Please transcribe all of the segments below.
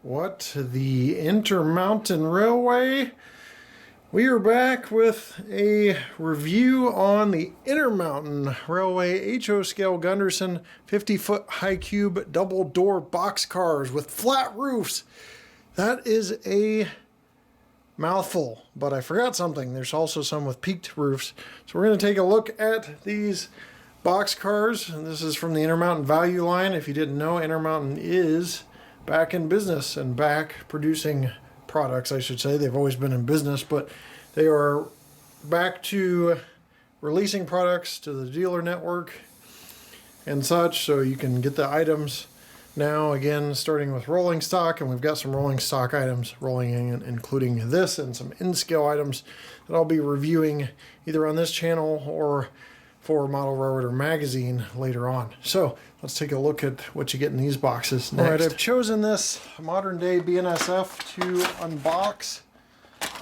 What? The Intermountain Railway? We are back with a review on the Intermountain Railway HO scale Gunderson 50-foot high cube double door box cars with flat roofs. That is a mouthful, but I forgot something. There's also some with peaked roofs. So we're going to take a look at these box cars. And this is from the Intermountain value line. If you didn't know, Intermountain is back in business and back producing products, I should say. They've always been in business, but they are back to releasing products to the dealer network and such, so you can get the items now, again, starting with rolling stock, and we've got some rolling stock items rolling in, including this and some in-scale items that I'll be reviewing either on this channel or for Model Railroader magazine later on. So let's take a look at what you get in these boxes next. All right, I've chosen this modern day BNSF to unbox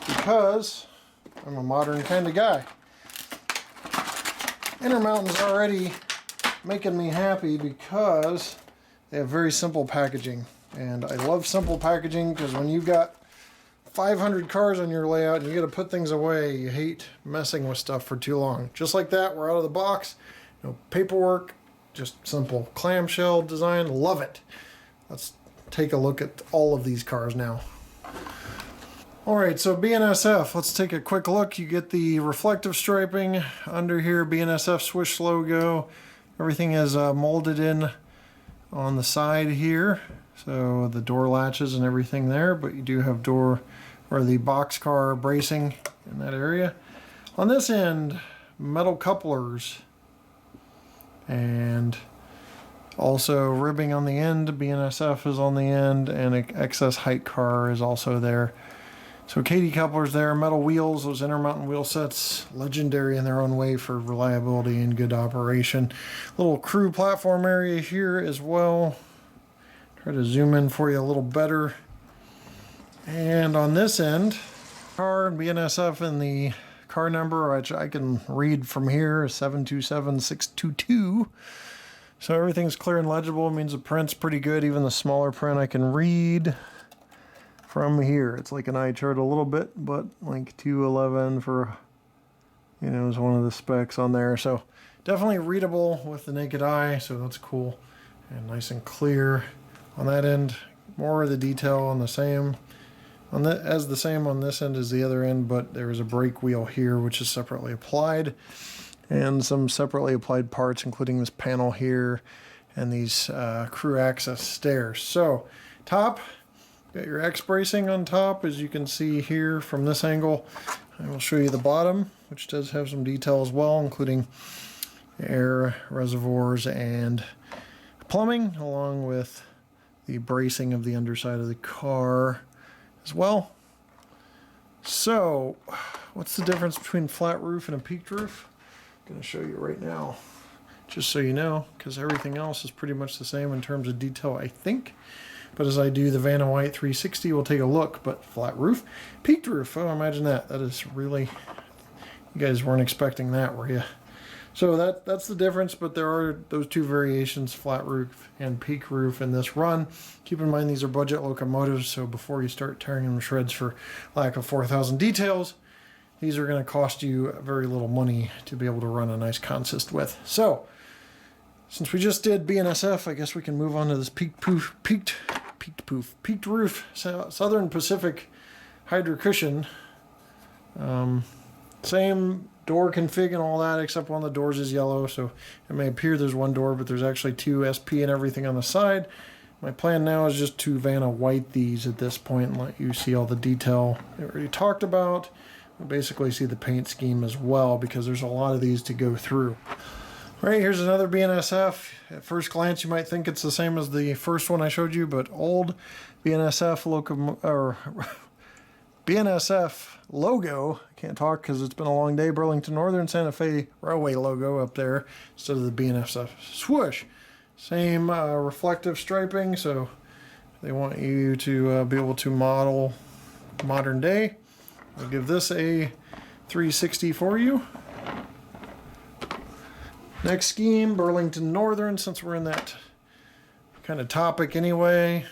because I'm a modern kind of guy. Intermountain's already making me happy because they have very simple packaging. And I love simple packaging because when you've got 500 cars on your layout and you got to put things away, you hate messing with stuff for too long. Just like that, we're out of the box. No paperwork, just simple clamshell design. Love it. Let's take a look at all of these cars now. Alright, so BNSF, let's take a quick look. You get the reflective striping under here, BNSF swoosh logo. Everything is molded in on the side here. So the door latches and everything there, but you do have door or the boxcar bracing in that area. On this end, metal couplers and also ribbing on the end. BNSF is on the end, and an excess height car is also there. So KD couplers there, metal wheels, those Intermountain wheel sets, legendary in their own way for reliability and good operation. Little crew platform area here as well. Try to zoom in for you a little better. And on this end, car and BNSF and the car number, which I can read from here, 727622. So everything's clear and legible. It means the print's pretty good. Even the smaller print I can read from here. It's like an eye chart a little bit, but like 211 for, you know, is one of the specs on there. So definitely readable with the naked eye, so that's cool. And nice and clear. On that end, more of the detail on the same, as the same on this end as the other end, but there is a brake wheel here which is separately applied, and some separately applied parts, including this panel here and these crew access stairs. So top, got your X bracing on top, as you can see here from this angle. I will show you the bottom, which does have some detail as well, including air reservoirs and plumbing, along with the bracing of the underside of the car as well. So what's the difference between flat roof and a peaked roof? I'm going to show you right now, just so you know, because everything else is pretty much the same in terms of detail, I think. But as I do the Vanna White 360, we'll take a look. But flat roof, peaked roof, oh, imagine that. That is really, you guys weren't expecting that, were you? So that's the difference, but there are those two variations, flat roof and peak roof in this run. Keep in mind these are budget locomotives, so before you start tearing them to shreds for lack of 4,000 details, these are going to cost you very little money to be able to run a nice consist with. So since we just did BNSF, I guess we can move on to this peaked roof, Southern Pacific Hydro Cushion. Same door config and all that, except one of the doors is yellow, so it may appear there's one door, but there's actually two SP and everything on the side. My plan now is just to Vanna White these at this point and let you see all the detail I already talked about. You'll basically see the paint scheme as well, because there's a lot of these to go through. Right, here's another BNSF. At first glance, you might think it's the same as the first one I showed you, but old BNSF BNSF logo. I can't talk because it's been a long day. Burlington Northern Santa Fe Railway logo up there instead of the BNSF swoosh. Same reflective striping, so they want you to be able to model modern day. I'll give this a 360 for you. Next scheme, Burlington Northern, since we're in that kind of topic anyway.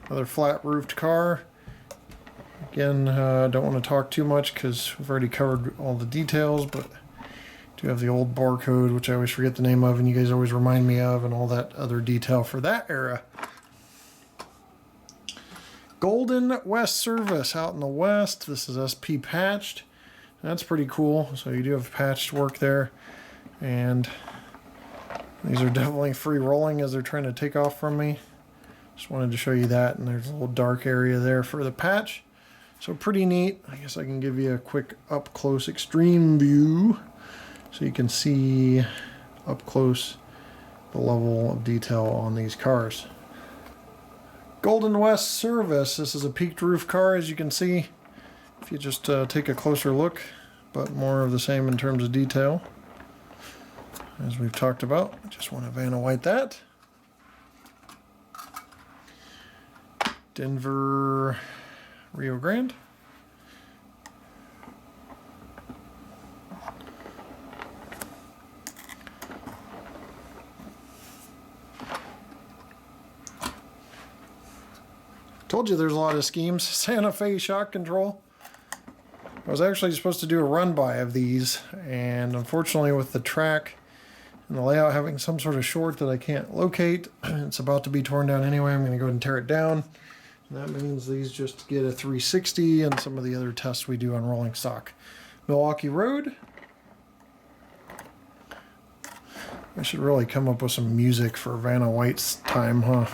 Another flat roofed car. Again, don't want to talk too much because we've already covered all the details, but do have the old barcode, which I always forget the name of, and you guys always remind me of, and all that other detail for that era. Golden West Service out in the west. This is SP patched. That's pretty cool. So you do have patched work there, and these are definitely free rolling as they're trying to take off from me. Just wanted to show you that, and there's a little dark area there for the patch. So pretty neat. I guess I can give you a quick up close extreme view so you can see up close the level of detail on these cars. Golden West Service. This is a peaked roof car, as you can see if you just take a closer look, but more of the same in terms of detail as we've talked about. I just want to Vanna White that. Denver, Rio Grande. Told you there's a lot of schemes. Santa Fe shock control. I was actually supposed to do a run-by of these, and unfortunately with the track and the layout having some sort of short that I can't locate, it's about to be torn down anyway. I'm going to go ahead and tear it down. And that means these just get a 360 and some of the other tests we do on rolling stock. Milwaukee Road. I should really come up with some music for Vanna White's time, huh?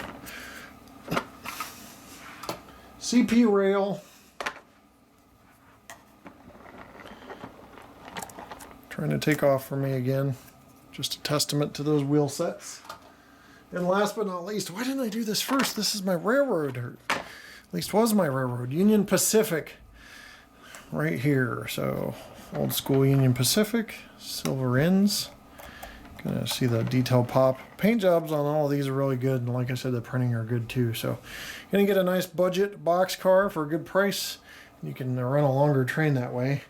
CP Rail. Trying to take off for me again. Just a testament to those wheel sets. And last but not least, why didn't I do this first? This is my railroad, or at least was my railroad. Union Pacific. Right here. So, old school Union Pacific. Silver ends. Gonna see the detail pop. Paint jobs on all of these are really good, and like I said, the printing are good too. So, gonna get a nice budget box car for a good price. You can run a longer train that way.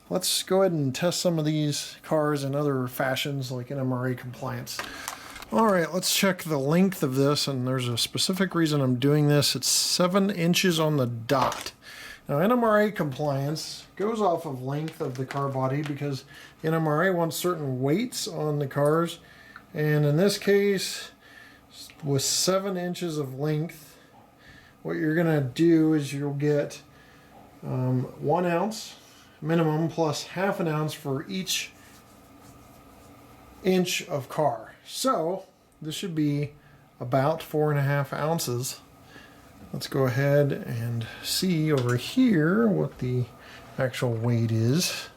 Let's go ahead and test some of these cars in other fashions, like NMRA compliance. All right, let's check the length of this, and there's a specific reason I'm doing this. It's 7 inches on the dot. Now, NMRA compliance goes off of length of the car body because NMRA wants certain weights on the cars. And in this case, with 7 inches of length, what you're going to do is you'll get 1 ounce minimum plus half an ounce for each inch of car. So this should be about 4.5 ounces. Let's go ahead and see over here what the actual weight is.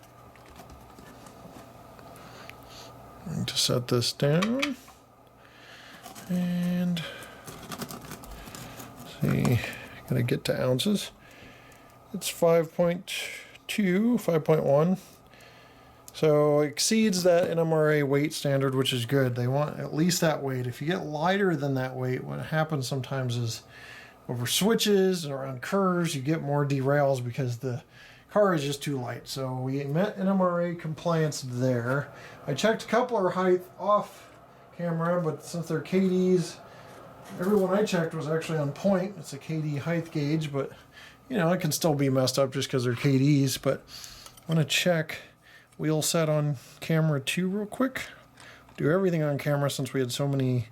I'm going to set this down and see, gonna get to ounces. It's 5.2, 5.1. So exceeds that NMRA weight standard, which is good. They want at least that weight. If you get lighter than that weight, what happens sometimes is over switches and around curves, you get more derails because the car is just too light. So we met NMRA compliance there. I checked coupler height off camera, but since they're KDs, everyone I checked was actually on point. It's a KD height gauge, but you know, it can still be messed up just because they're KDs. But I want to check wheel set on camera too real quick. Do everything on camera since we had so many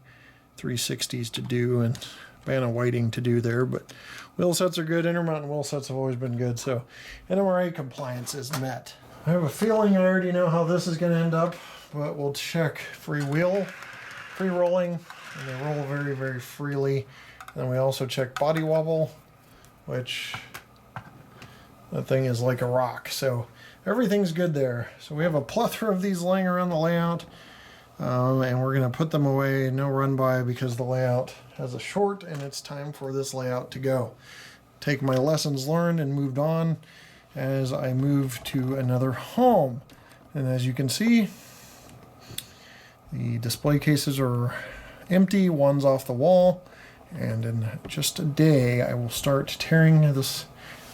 360s to do and Vanna Whiting to do there, but wheel sets are good. Intermountain wheel sets have always been good, so NMRA compliance is met. I have a feeling I already know how this is going to end up, but we'll check free wheel, free rolling, and they roll very, very freely. And then we also check body wobble, which that thing is like a rock. So everything's good there. So we have a plethora of these laying around the layout, and we're going to put them away, no run by, because the layout has a short and it's time for this layout to go. Take my lessons learned and moved on as I move to another home. And as you can see, the display cases are empty, one's off the wall, and in just a day I will start tearing this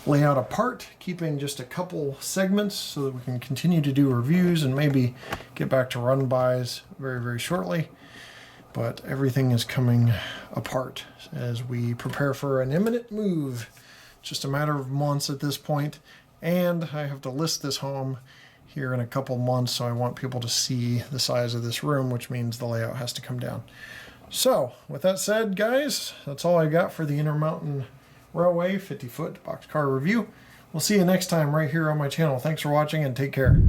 layout apart, keeping just a couple segments so that we can continue to do reviews and maybe get back to run-bys very, very shortly. but everything is coming apart as we prepare for an imminent move. Just a matter of months at this point, and I have to list this home here in a couple months, so I want people to see the size of this room, which means the layout has to come down. So, with that said, guys, that's all I got for the Intermountain Railway 50-foot boxcar review. We'll see you next time right here on my channel. Thanks for watching and take care.